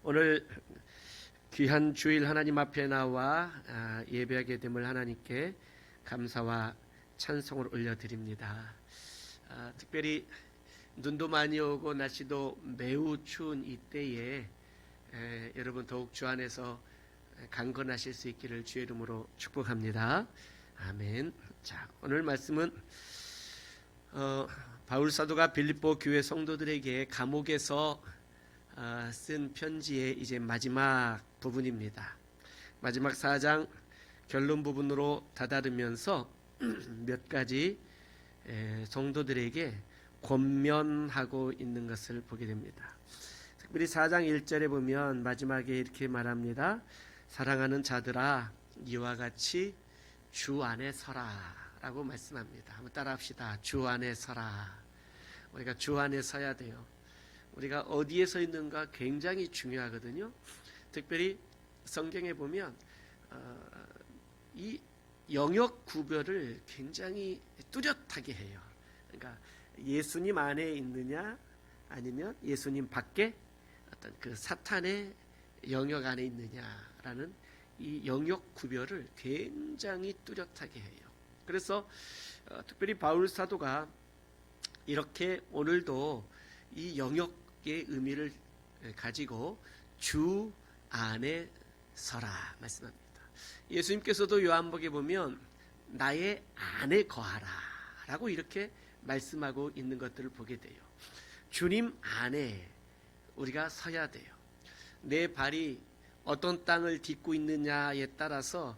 오늘 귀한 주일 하나님 앞에 나와 예배하게 됨을 하나님께 감사와 찬송을 올려드립니다. 특별히 눈도 많이 오고 날씨도 매우 추운 이때에 여러분 더욱 주 안에서 강건하실 수 있기를 주의 이름으로 축복합니다. 아멘. 자, 오늘 말씀은 바울 사도가 빌립보 교회 성도들에게 감옥에서 쓴 편지의 이제 마지막 부분입니다. 마지막 4장 결론 부분으로 다다르면서 몇 가지 성도들에게 권면하고 있는 것을 보게 됩니다. 특별히 4장 1절에 보면 마지막에 이렇게 말합니다. 사랑하는 자들아 이와 같이 주 안에 서라 라고 말씀합니다. 한번 따라합시다. 주 안에 서라. 우리가 주 안에 서야 돼요. 우리가 어디에 서 있는가 굉장히 중요하거든요. 특별히 성경에 보면 이 영역 구별을 굉장히 뚜렷하게 해요. 그러니까 예수님 안에 있느냐 아니면 예수님 밖에 어떤 그 사탄의 영역 안에 있느냐라는 이 영역 구별을 굉장히 뚜렷하게 해요. 그래서 특별히 바울 사도가 이렇게 오늘도 이 영역의 의미를 가지고 주 안에 서라 말씀합니다. 예수님께서도 요한복음에 보면 나의 안에 거하라 라고 이렇게 말씀하고 있는 것들을 보게 돼요. 주님 안에 우리가 서야 돼요. 내 발이 어떤 땅을 딛고 있느냐에 따라서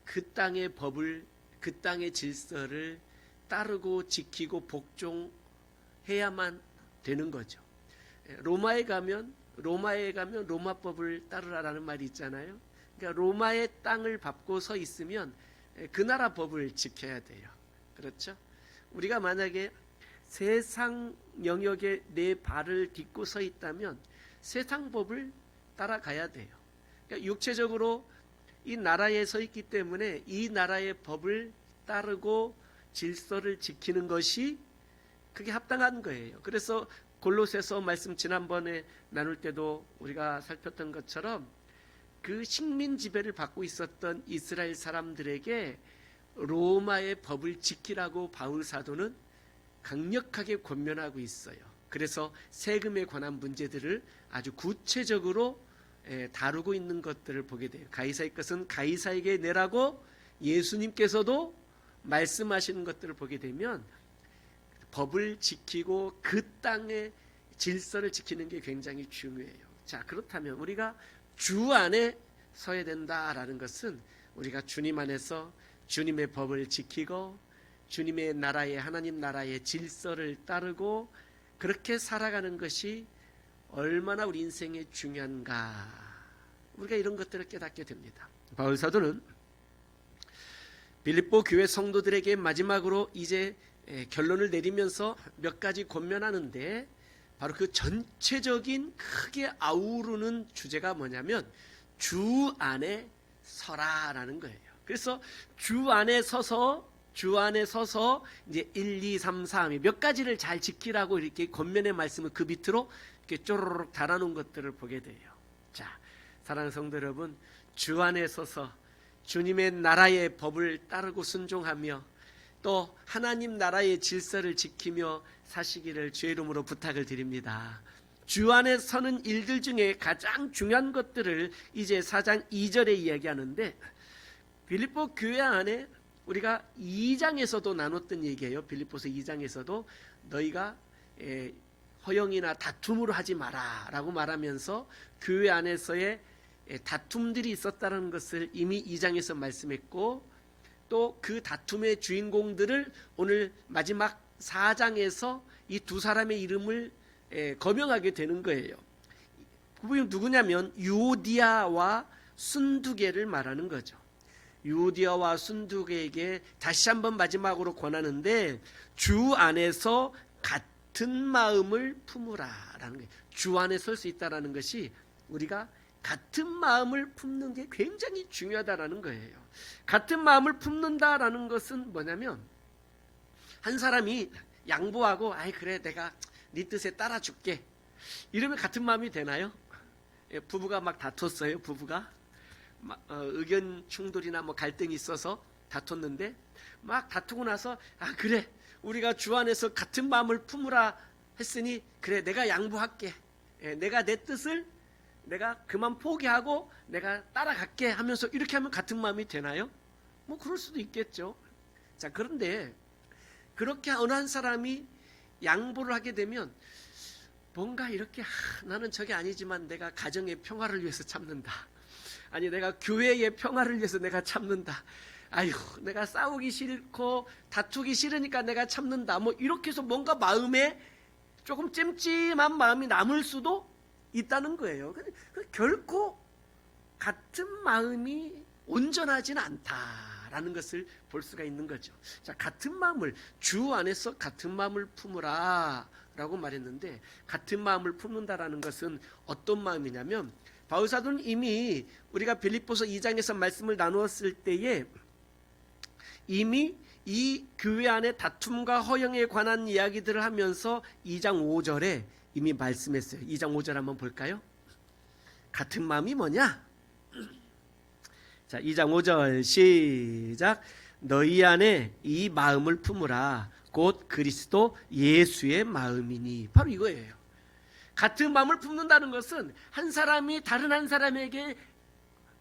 그 땅의 법을, 그 땅의 질서를 따르고 지키고 복종해야만 되는 거죠. 로마에 가면 로마법을 따르라라는 말이 있잖아요. 그러니까 로마의 땅을 밟고 서 있으면 그 나라 법을 지켜야 돼요. 그렇죠? 우리가 만약에 세상 영역에 내 발을 딛고 서 있다면 세상 법을 따라가야 돼요. 그러니까 육체적으로 이 나라에 서 있기 때문에 이 나라의 법을 따르고 질서를 지키는 것이 그게 합당한 거예요. 그래서 골로새서 말씀 지난번에 나눌 때도 우리가 살폈던 것처럼 그 식민 지배를 받고 있었던 이스라엘 사람들에게 로마의 법을 지키라고 바울 사도는 강력하게 권면하고 있어요. 그래서 세금에 관한 문제들을 아주 구체적으로 다루고 있는 것들을 보게 돼요. 가이사의 것은 가이사에게 내라고 예수님께서도 말씀하시는 것들을 보게 되면 법을 지키고 그 땅의 질서를 지키는 게 굉장히 중요해요. 자, 그렇다면 우리가 주 안에 서야 된다라는 것은 우리가 주님 안에서 주님의 법을 지키고 주님의 나라의 하나님 나라의 질서를 따르고 그렇게 살아가는 것이 얼마나 우리 인생에 중요한가. 우리가 이런 것들을 깨닫게 됩니다. 바울 사도는 빌립보 교회 성도들에게 마지막으로 이제 결론을 내리면서 몇 가지 권면하는데 바로 그 전체적인 크게 아우르는 주제가 뭐냐면 주 안에 서라라는 거예요. 그래서 주 안에 서서 이제 1, 2, 3, 4 몇 가지를 잘 지키라고 이렇게 권면의 말씀을 그 밑으로 이렇게 쪼르륵 달아놓은 것들을 보게 돼요. 자, 사랑하는 성도 여러분, 주 안에 서서 주님의 나라의 법을 따르고 순종하며 또 하나님 나라의 질서를 지키며 사시기를 주의 이름으로 부탁을 드립니다. 주 안에 서는 일들 중에 가장 중요한 것들을 이제 4장 2절에 이야기하는데 빌립보 교회 안에 우리가 2장에서도 나눴던 얘기예요. 빌립보서 2장에서도 너희가 허영이나 다툼으로 하지 마라 라고 말하면서 교회 안에서의 다툼들이 있었다는 것을 이미 2장에서 말씀했고 또 그 다툼의 주인공들을 오늘 마지막 4장에서 이 두 사람의 이름을 거명하게 되는 거예요. 그분이 누구냐면 유오디아와 순두개를 말하는 거죠. 유오디아와 순두개에게 다시 한번 마지막으로 권하는데 주 안에서 같은 마음을 품으라라는 거예요. 주 안에 설 수 있다라는 것이 우리가 같은 마음을 품는 게 굉장히 중요하다라는 거예요. 같은 마음을 품는다라는 것은 뭐냐면 한 사람이 양보하고 아이 그래 내가 네 뜻에 따라줄게 이러면 같은 마음이 되나요? 부부가 막 다퉜어요. 부부가 의견 충돌이나 뭐 갈등이 있어서 다퉜는데 막 다투고 나서 그래 우리가 주 안에서 같은 마음을 품으라 했으니 그래 내가 양보할게. 내가 내 뜻을 내가 그만 포기하고 내가 따라갈게 하면서 이렇게 하면 같은 마음이 되나요? 뭐 그럴 수도 있겠죠. 자, 그런데 그렇게 어느 한 사람이 양보를 하게 되면 뭔가 이렇게 나는 저게 아니지만 내가 가정의 평화를 위해서 참는다. 아니 내가 교회의 평화를 위해서 내가 참는다. 아유 내가 싸우기 싫고 다투기 싫으니까 내가 참는다. 뭐 이렇게 해서 뭔가 마음에 조금 찜찜한 마음이 남을 수도 있다는 거예요. 결코 같은 마음이 온전하지는 않다라는 것을 볼 수가 있는 거죠. 자, 같은 마음을 주 안에서 같은 마음을 품으라 라고 말했는데 같은 마음을 품는다라는 것은 어떤 마음이냐면 바울 사도는 이미 우리가 빌립보서 2장에서 말씀을 나누었을 때에 이미 이 교회 안에 다툼과 허영에 관한 이야기들을 하면서 2장 5절에 이미 말씀했어요. 2장 5절 한번 볼까요? 같은 마음이 뭐냐? 자, 2장 5절 시작. 너희 안에 이 마음을 품으라. 곧 그리스도 예수의 마음이니. 바로 이거예요. 같은 마음을 품는다는 것은 한 사람이 다른 한 사람에게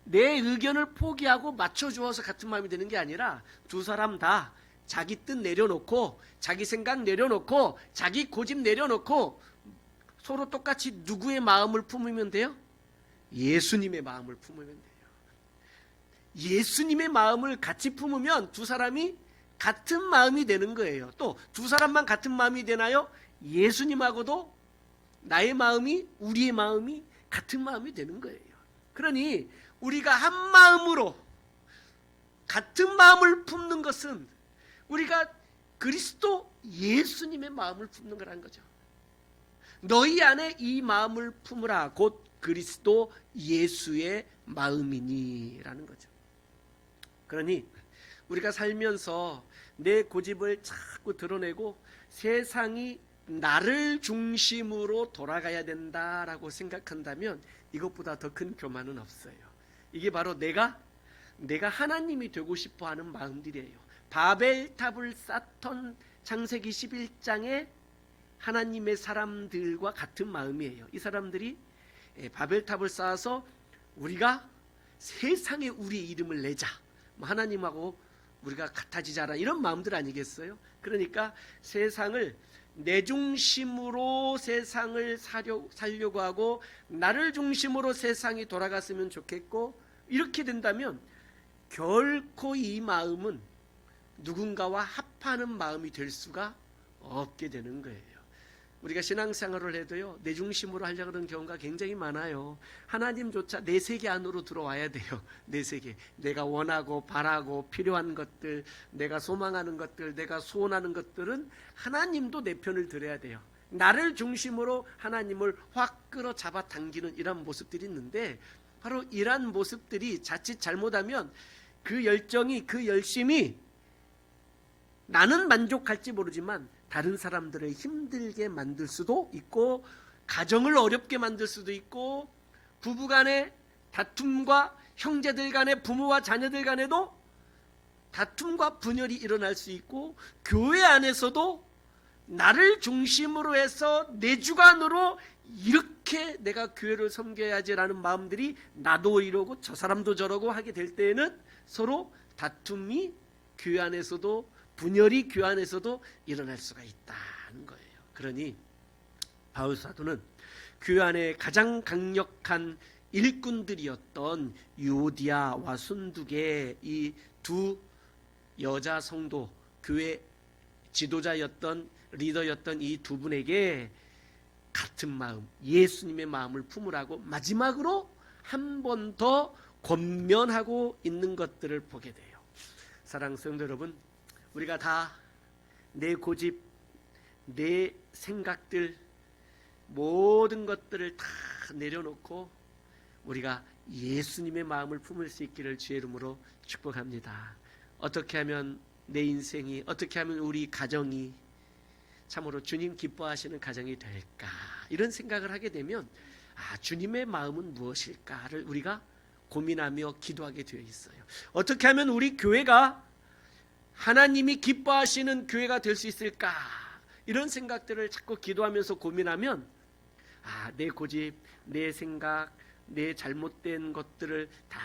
내 의견을 포기하고 맞춰주어서 같은 마음이 되는 게 아니라 두 사람 다 자기 뜻 내려놓고 자기 생각 내려놓고 자기 고집 내려놓고 서로 똑같이 누구의 마음을 품으면 돼요? 예수님의 마음을 품으면 돼요. 예수님의 마음을 같이 품으면 두 사람이 같은 마음이 되는 거예요. 또 두 사람만 같은 마음이 되나요? 예수님하고도 나의 마음이 우리의 마음이 같은 마음이 되는 거예요. 그러니 우리가 한 마음으로 같은 마음을 품는 것은 우리가 그리스도 예수님의 마음을 품는 거라는 거죠. 너희 안에 이 마음을 품으라. 곧 그리스도 예수의 마음이니 라는 거죠. 그러니 우리가 살면서 내 고집을 자꾸 드러내고 세상이 나를 중심으로 돌아가야 된다라고 생각한다면 이것보다 더 큰 교만은 없어요. 이게 바로 내가 하나님이 되고 싶어하는 마음들이에요. 바벨탑을 쌓던 창세기 11장에 하나님의 사람들과 같은 마음이에요. 이 사람들이 바벨탑을 쌓아서 우리가 세상에 우리 이름을 내자, 하나님하고 우리가 같아지자라, 이런 마음들 아니겠어요? 그러니까 세상을 내 중심으로 세상을 살려고 하고 나를 중심으로 세상이 돌아갔으면 좋겠고, 이렇게 된다면 결코 이 마음은 누군가와 합하는 마음이 될 수가 없게 되는 거예요. 우리가 신앙생활을 해도요, 내 중심으로 하려고 하는 경우가 굉장히 많아요. 하나님조차 내 세계 안으로 들어와야 돼요. 내 세계. 내가 원하고 바라고 필요한 것들, 내가 소망하는 것들, 내가 소원하는 것들은 하나님도 내 편을 들어야 돼요. 나를 중심으로 하나님을 확 끌어 잡아 당기는 이런 모습들이 있는데, 바로 이러한 모습들이 자칫 잘못하면 그 열정이, 그 열심이 나는 만족할지 모르지만 다른 사람들을 힘들게 만들 수도 있고, 가정을 어렵게 만들 수도 있고, 부부간의 다툼과 형제들 간의, 부모와 자녀들 간에도 다툼과 분열이 일어날 수 있고, 교회 안에서도 나를 중심으로 해서 내 주관으로 이렇게 내가 교회를 섬겨야지라는 마음들이 나도 이러고 저 사람도 저러고 하게 될 때에는 서로 다툼이 교회 안에서도, 분열이 교회 안에서도 일어날 수가 있다는 거예요. 그러니 바울 사도는 교회 안에 가장 강력한 일꾼들이었던 유오디아와 순두계, 이 두 여자 성도, 교회 지도자였던, 리더였던 이 두 분에게 같은 마음, 예수님의 마음을 품으라고 마지막으로 한 번 더 권면하고 있는 것들을 보게 돼요. 사랑하는 성도 여러분, 우리가 다 내 고집, 내 생각들, 모든 것들을 다 내려놓고 우리가 예수님의 마음을 품을 수 있기를 주의 이름으로 축복합니다. 어떻게 하면 내 인생이, 어떻게 하면 우리 가정이 참으로 주님 기뻐하시는 가정이 될까, 이런 생각을 하게 되면 주님의 마음은 무엇일까를 우리가 고민하며 기도하게 되어 있어요. 어떻게 하면 우리 교회가 하나님이 기뻐하시는 교회가 될 수 있을까? 이런 생각들을 자꾸 기도하면서 고민하면 내 고집, 내 생각, 내 잘못된 것들을 다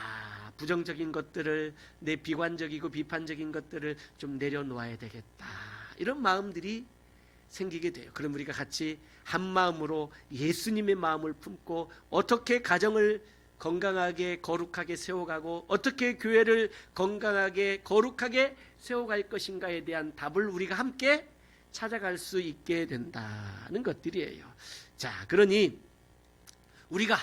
부정적인 것들을 내 비관적이고 비판적인 것들을 좀 내려놓아야 되겠다. 이런 마음들이 생기게 돼요. 그럼 우리가 같이 한 마음으로 예수님의 마음을 품고 어떻게 가정을 건강하게 거룩하게 세워가고 어떻게 교회를 건강하게 거룩하게 세워갈 것인가에 대한 답을 우리가 함께 찾아갈 수 있게 된다는 것들이에요. 자, 그러니 우리가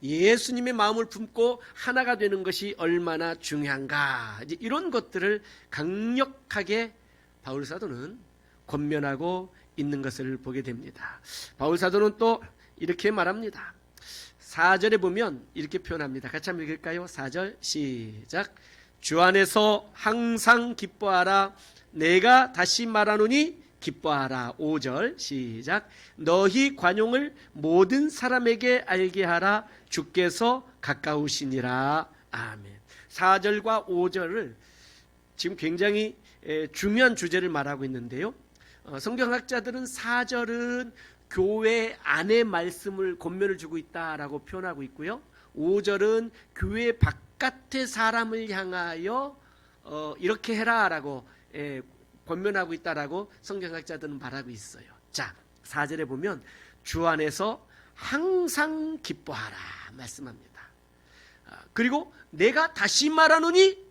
예수님의 마음을 품고 하나가 되는 것이 얼마나 중요한가, 이제 이런 것들을 강력하게 바울 사도는 권면하고 있는 것을 보게 됩니다. 바울 사도는 또 이렇게 말합니다. 4절에 보면 이렇게 표현합니다. 같이 한번 읽을까요? 4절 시작. 주 안에서 항상 기뻐하라. 내가 다시 말하노니 기뻐하라. 5절 시작. 너희 관용을 모든 사람에게 알게 하라. 주께서 가까우시니라. 아멘. 4절과 5절을 지금 굉장히 중요한 주제를 말하고 있는데요. 성경학자들은 4절은 교회 안의 말씀을 권면을 주고 있다라고 표현하고 있고요. 5절은 교회 바깥의 사람을 향하여 이렇게 해라라고 권면하고 있다라고 성경학자들은 말하고 있어요. 자, 4절에 보면 주 안에서 항상 기뻐하라 말씀합니다. 그리고 내가 다시 말하노니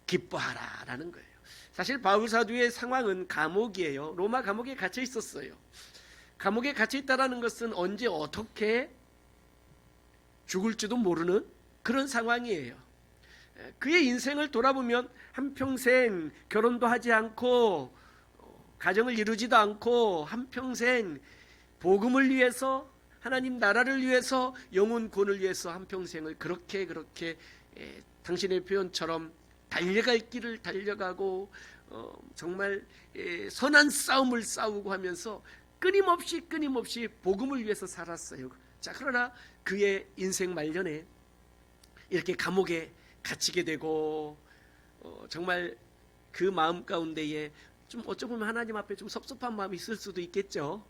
기뻐하라라는 거예요. 사실 바울 사도의 상황은 감옥이에요. 로마 감옥에 갇혀 있었어요. 감옥에 갇혀 있다라는 것은 언제 어떻게 죽을지도 모르는 그런 상황이에요. 그의 인생을 돌아보면 한평생 결혼도 하지 않고 가정을 이루지도 않고 한평생 복음을 위해서 하나님 나라를 위해서 영혼 구원을 위해서 한평생을 그렇게 당신의 표현처럼 달려갈 길을 달려가고 정말 선한 싸움을 싸우고 하면서 끊임없이 복음을 위해서 살았어요. 자, 그러나 그의 인생 말년에 이렇게 감옥에 갇히게 되고 정말 그 마음 가운데에 좀 어쩌면 하나님 앞에 좀 섭섭한 마음이 있을 수도 있겠죠.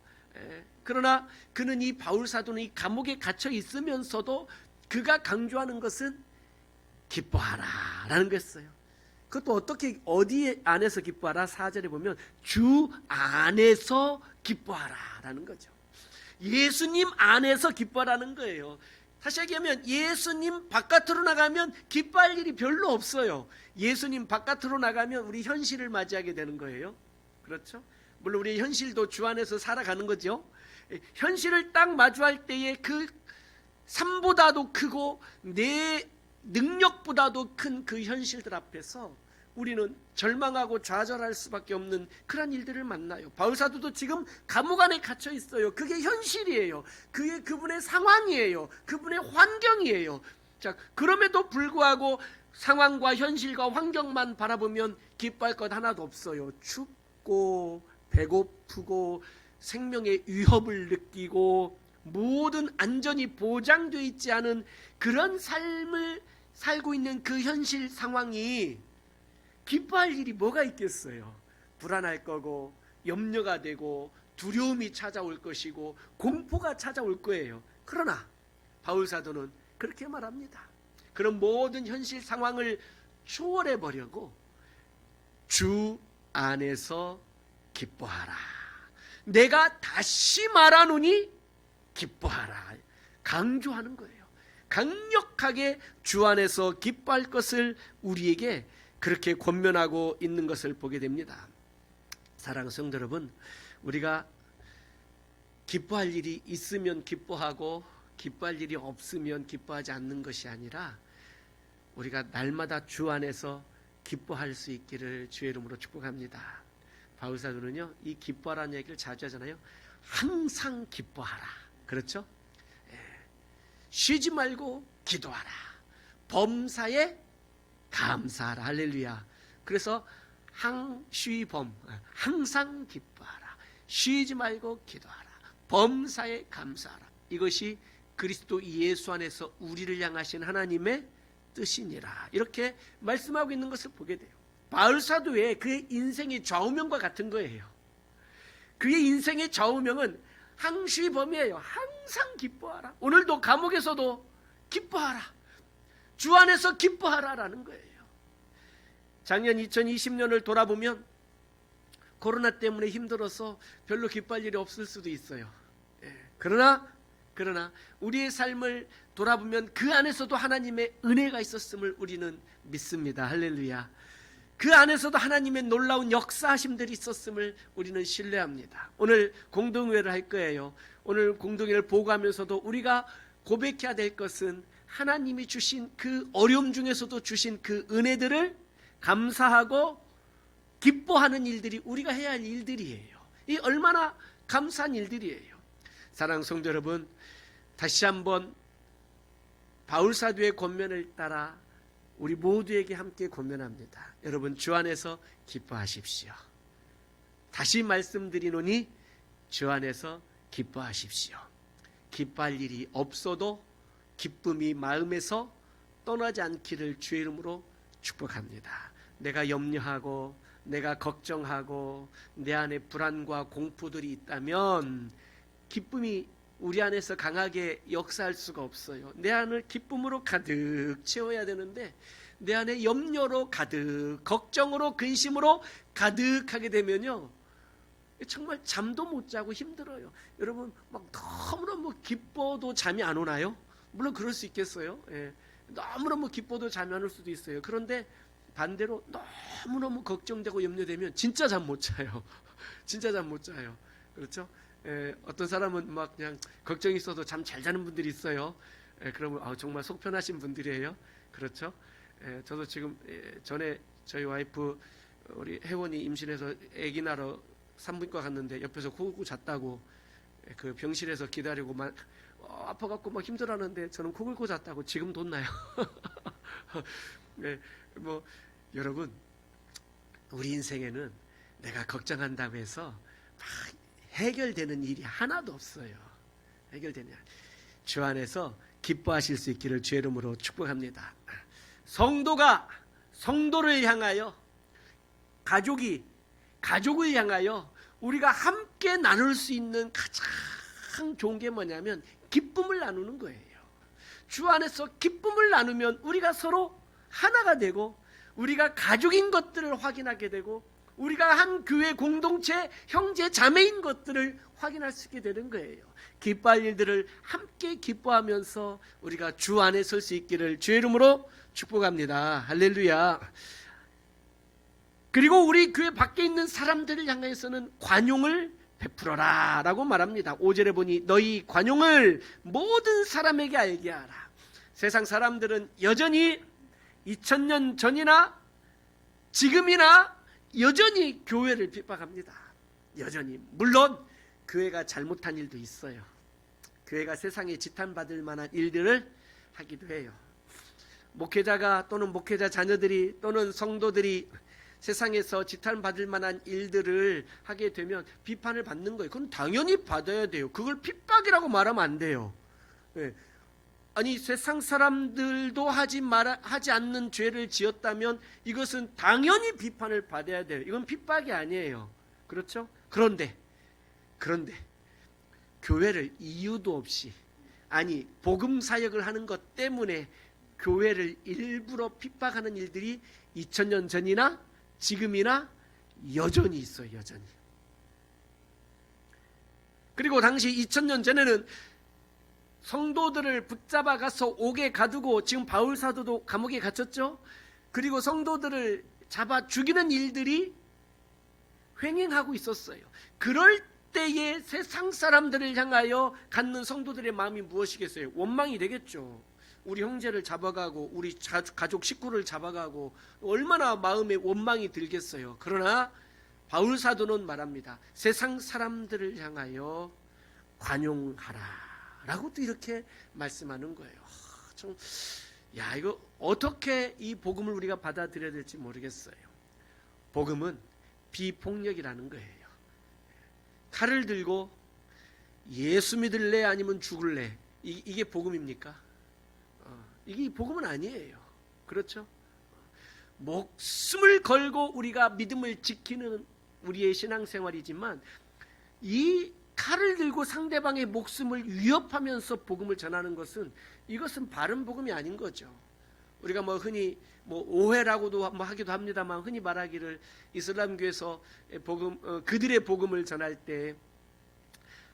그러나 그는 이 바울 사도는 이 감옥에 갇혀 있으면서도 그가 강조하는 것은 기뻐하라라는 거였어요. 그것도 어떻게 어디 안에서 기뻐하라? 4절에 보면 주 안에서 기뻐하라라는 거죠. 예수님 안에서 기뻐하라는 거예요. 다시 얘기하면 예수님 바깥으로 나가면 기뻐할 일이 별로 없어요. 예수님 바깥으로 나가면 우리 현실을 맞이하게 되는 거예요. 그렇죠? 물론 우리 현실도 주 안에서 살아가는 거죠. 현실을 딱 마주할 때에 그 삶보다도 크고 내 능력보다도 큰 그 현실들 앞에서 우리는 절망하고 좌절할 수밖에 없는 그런 일들을 만나요. 바울 사도도 지금 감옥 안에 갇혀 있어요. 그게 현실이에요. 그분의 상황이에요. 그분의 환경이에요. 자, 그럼에도 불구하고 상황과 현실과 환경만 바라보면 기뻐할 것 하나도 없어요. 춥고 배고프고 생명의 위협을 느끼고 모든 안전이 보장되어 있지 않은 그런 삶을 살고 있는 그 현실 상황이 기뻐할 일이 뭐가 있겠어요. 불안할 거고 염려가 되고 두려움이 찾아올 것이고 공포가 찾아올 거예요. 그러나 바울 사도는 그렇게 말합니다. 그런 모든 현실 상황을 초월해 보려고 주 안에서 기뻐하라. 내가 다시 말하노니 기뻐하라. 강조하는 거예요. 강력하게 주 안에서 기뻐할 것을 우리에게 그렇게 권면하고 있는 것을 보게 됩니다. 사랑하는 성도 여러분, 우리가 기뻐할 일이 있으면 기뻐하고 기뻐할 일이 없으면 기뻐하지 않는 것이 아니라 우리가 날마다 주 안에서 기뻐할 수 있기를 주의 이름으로 축복합니다. 바울 사도는요, 이 기뻐하라는 얘기를 자주 하잖아요. 항상 기뻐하라. 그렇죠? 쉬지 말고 기도하라. 범사에 감사하라. 할렐루야. 그래서 항쉬범, 항상 기뻐하라. 쉬지 말고 기도하라. 범사에 감사하라. 이것이 그리스도 예수 안에서 우리를 향하신 하나님의 뜻이니라. 이렇게 말씀하고 있는 것을 보게 돼요. 바울 사도의 그의 인생의 좌우명과 같은 거예요. 그의 인생의 좌우명은 항시범이에요. 항상 기뻐하라. 오늘도 감옥에서도 기뻐하라. 주 안에서 기뻐하라라는 거예요. 작년 2020년을 돌아보면 코로나 때문에 힘들어서 별로 기뻐할 일이 없을 수도 있어요. 그러나 우리의 삶을 돌아보면 그 안에서도 하나님의 은혜가 있었음을 우리는 믿습니다. 할렐루야. 그 안에서도 하나님의 놀라운 역사하심들이 있었음을 우리는 신뢰합니다. 오늘 공동회를 할 거예요. 오늘 공동회를 보고 하면서도 우리가 고백해야 될 것은 하나님이 주신 그 어려움 중에서도 주신 그 은혜들을 감사하고 기뻐하는 일들이 우리가 해야 할 일들이에요. 이 얼마나 감사한 일들이에요. 사랑하는 성도 여러분, 다시 한번 바울 사도의 권면을 따라 우리 모두에게 함께 권면합니다. 여러분, 주 안에서 기뻐하십시오. 다시 말씀드리노니 주 안에서 기뻐하십시오. 기뻐할 일이 없어도 기쁨이 마음에서 떠나지 않기를 주의 이름으로 축복합니다. 내가 염려하고 내가 걱정하고 내 안에 불안과 공포들이 있다면 기쁨이 우리 안에서 강하게 역사할 수가 없어요. 내 안을 기쁨으로 가득 채워야 되는데 내 안에 염려로 가득, 걱정으로, 근심으로 가득하게 되면요, 정말 잠도 못 자고 힘들어요. 여러분, 막 너무너무 기뻐도 잠이 안 오나요? 물론 그럴 수 있겠어요. 예. 너무너무 기뻐도 잠이 안 올 수도 있어요. 그런데 반대로 너무너무 걱정되고 염려되면 진짜 잠 못 자요. 진짜 잠 못 자요. 그렇죠? 어떤 사람은 막 그냥 걱정이 있어도 잠 잘 자는 분들이 있어요. 그러면 정말 속 편하신 분들이에요. 그렇죠? 저도 지금 전에 저희 와이프 우리 혜원이 임신해서 아기 낳으러 산부인과 갔는데 옆에서 코 골고 잤다고, 그 병실에서 기다리고 막 아파갖고 막 힘들어하는데 저는 코 골고 잤다고 지금 돋나요? 네, 뭐 여러분, 우리 인생에는 내가 걱정한다고 해서 막 해결되는 일이 하나도 없어요. 해결되냐? 주 안에서 기뻐하실 수 있기를 주의 이름으로 축복합니다. 성도가 성도를 향하여, 가족이 가족을 향하여 우리가 함께 나눌 수 있는 가장 좋은 게 뭐냐면 기쁨을 나누는 거예요. 주 안에서 기쁨을 나누면 우리가 서로 하나가 되고 우리가 가족인 것들을 확인하게 되고 우리가 한 교회 공동체 형제 자매인 것들을 확인할 수 있게 되는 거예요. 기뻐할 일들을 함께 기뻐하면서 우리가 주 안에 설 수 있기를 주의 이름으로 축복합니다. 할렐루야. 그리고 우리 교회 밖에 있는 사람들을 향해서는 관용을 베풀어라 라고 말합니다. 5절에 보니 너희 관용을 모든 사람에게 알게 하라. 세상 사람들은 여전히 2000년 전이나 지금이나 여전히 교회를 핍박합니다. 여전히. 물론 교회가 잘못한 일도 있어요. 교회가 세상에 지탄받을 만한 일들을 하기도 해요. 목회자가 또는 목회자 자녀들이 또는 성도들이 세상에서 지탄받을 만한 일들을 하게 되면 비판을 받는 거예요. 그건 당연히 받아야 돼요. 그걸 핍박이라고 말하면 안 돼요. 네. 아니, 세상 사람들도 하지 않는 죄를 지었다면 이것은 당연히 비판을 받아야 돼요. 이건 핍박이 아니에요. 그렇죠? 그런데 교회를 이유도 없이, 아니 복음 사역을 하는 것 때문에 교회를 일부러 핍박하는 일들이 2000년 전이나 지금이나 여전히 있어요. 여전히. 그리고 당시 2000년 전에는 성도들을 붙잡아 가서 옥에 가두고, 지금 바울 사도도 감옥에 갇혔죠. 그리고 성도들을 잡아 죽이는 일들이 횡행하고 있었어요. 그럴 때에 세상 사람들을 향하여 갖는 성도들의 마음이 무엇이겠어요? 원망이 되겠죠. 우리 형제를 잡아가고 우리 가족 식구를 잡아가고 얼마나 마음에 원망이 들겠어요. 그러나 바울 사도는 말합니다. 세상 사람들을 향하여 관용하라 라고 또 이렇게 말씀하는 거예요. 이거 어떻게 이 복음을 우리가 받아들여야 될지 모르겠어요. 복음은 비폭력이라는 거예요. 칼을 들고 예수 믿을래 아니면 죽을래, 이게 복음입니까? 이게 복음은 아니에요. 그렇죠? 목숨을 걸고 우리가 믿음을 지키는 우리의 신앙생활이지만 이 칼을 들고 상대방의 목숨을 위협하면서 복음을 전하는 것은 이것은 바른 복음이 아닌 거죠. 우리가 흔히 오해라고도 하기도 합니다만 흔히 말하기를 이슬람교에서 그들의 복음을 전할 때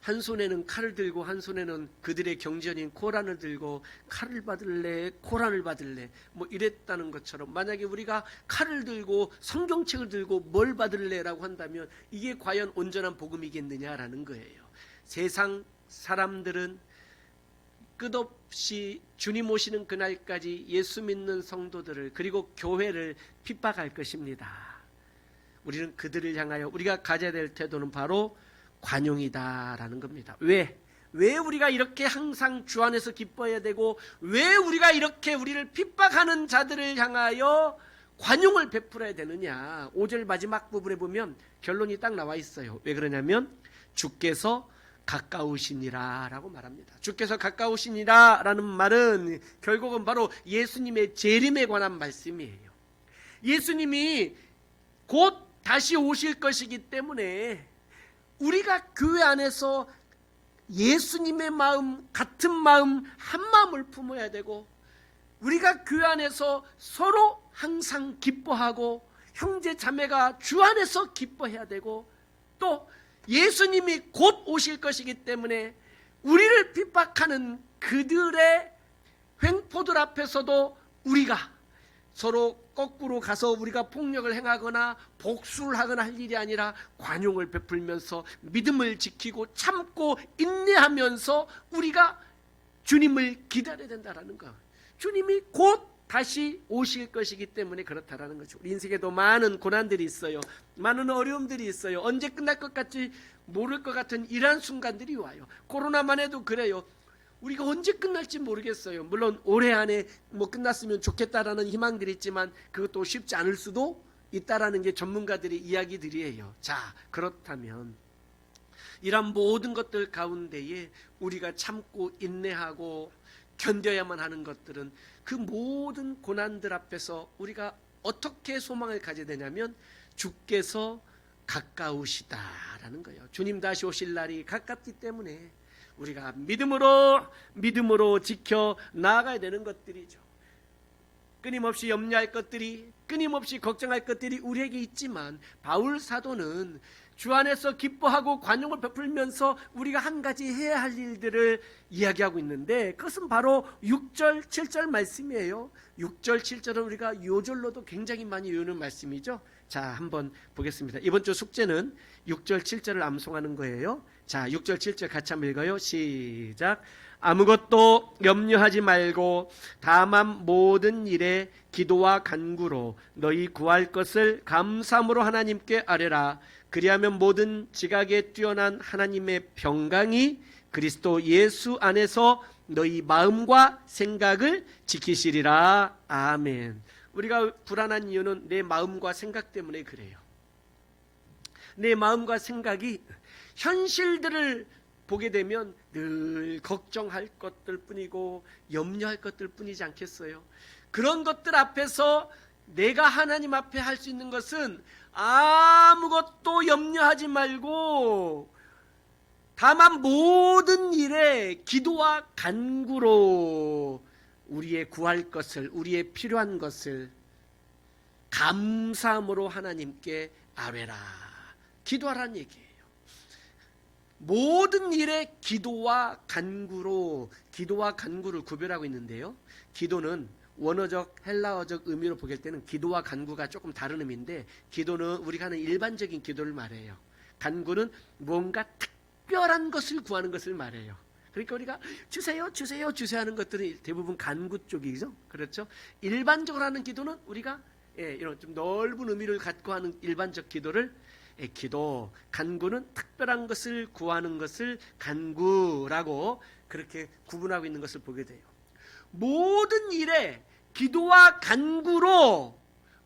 한 손에는 칼을 들고 한 손에는 그들의 경전인 코란을 들고 칼을 받을래 코란을 받을래 이랬다는 것처럼 만약에 우리가 칼을 들고 성경책을 들고 뭘 받을래라고 한다면 이게 과연 온전한 복음이겠느냐라는 거예요. 세상 사람들은 끝없이 주님 오시는 그날까지 예수 믿는 성도들을 그리고 교회를 핍박할 것입니다. 우리는 그들을 향하여 우리가 가져야 될 태도는 바로 관용이다라는 겁니다. 왜 우리가 이렇게 항상 주 안에서 기뻐해야 되고 왜 우리가 이렇게 우리를 핍박하는 자들을 향하여 관용을 베풀어야 되느냐. 5절 마지막 부분에 보면 결론이 딱 나와 있어요. 왜 그러냐면 주께서 가까우시니라 라고 말합니다. 주께서 가까우시니라 라는 말은 결국은 바로 예수님의 재림에 관한 말씀이에요. 예수님이 곧 다시 오실 것이기 때문에 우리가 교회 안에서 예수님의 마음, 같은 마음, 한 마음을 품어야 되고 우리가 교회 안에서 서로 항상 기뻐하고 형제 자매가 주 안에서 기뻐해야 되고 또 예수님이 곧 오실 것이기 때문에 우리를 핍박하는 그들의 횡포들 앞에서도 우리가 서로 거꾸로 가서 우리가 폭력을 행하거나 복수를 하거나 할 일이 아니라 관용을 베풀면서 믿음을 지키고 참고 인내하면서 우리가 주님을 기다려야 된다는 거. 주님이 곧 다시 오실 것이기 때문에 그렇다라는 거죠. 우리 인생에도 많은 고난들이 있어요. 많은 어려움들이 있어요. 언제 끝날 것 같지 모를 것 같은 이러한 순간들이 와요. 코로나만 해도 그래요. 우리가 언제 끝날지 모르겠어요. 물론 올해 안에 끝났으면 좋겠다라는 희망들이 있지만 그것도 쉽지 않을 수도 있다라는 게 전문가들의 이야기들이에요. 자, 그렇다면 이런 모든 것들 가운데에 우리가 참고 인내하고 견뎌야만 하는 것들은 그 모든 고난들 앞에서 우리가 어떻게 소망을 가져야 되냐면 주께서 가까우시다라는 거예요. 주님 다시 오실 날이 가깝기 때문에 우리가 믿음으로 지켜 나아가야 되는 것들이죠. 끊임없이 염려할 것들이 끊임없이 걱정할 것들이 우리에게 있지만 바울 사도는 주 안에서 기뻐하고 관용을 베풀면서 우리가 한 가지 해야 할 일들을 이야기하고 있는데 그것은 바로 6절 7절 말씀이에요. 6절 7절은 우리가 요절로도 굉장히 많이 외우는 말씀이죠. 자, 한번 보겠습니다. 이번 주 숙제는 6절 7절을 암송하는 거예요. 자, 6절 7절 같이 한번 읽어요. 시작. 아무것도 염려하지 말고 다만 모든 일에 기도와 간구로 너희 구할 것을 감사함으로 하나님께 아뢰라. 그리하면 모든 지각에 뛰어난 하나님의 평강이 그리스도 예수 안에서 너희 마음과 생각을 지키시리라. 아멘. 우리가 불안한 이유는 내 마음과 생각 때문에 그래요. 내 마음과 생각이 현실들을 보게 되면 늘 걱정할 것들 뿐이고 염려할 것들 뿐이지 않겠어요? 그런 것들 앞에서 내가 하나님 앞에 할 수 있는 것은 아무것도 염려하지 말고 다만 모든 일에 기도와 간구로 우리의 구할 것을, 우리의 필요한 것을 감사함으로 하나님께 아뢰라. 기도하라는 얘기예요. 모든 일에 기도와 간구를 구별하고 있는데요. 기도는 원어적 헬라어적 의미로 보길 때는 기도와 간구가 조금 다른 의미인데 기도는 우리가 하는 일반적인 기도를 말해요. 간구는 뭔가 특별한 것을 구하는 것을 말해요. 그러니까 우리가 주세요 하는 것들은 대부분 간구 쪽이죠. 그렇죠? 일반적으로 하는 기도는 우리가 이런 좀 넓은 의미를 갖고 하는 일반적 기도를 간구는 특별한 것을 구하는 것을 간구라고 그렇게 구분하고 있는 것을 보게 돼요. 모든 일에 기도와 간구로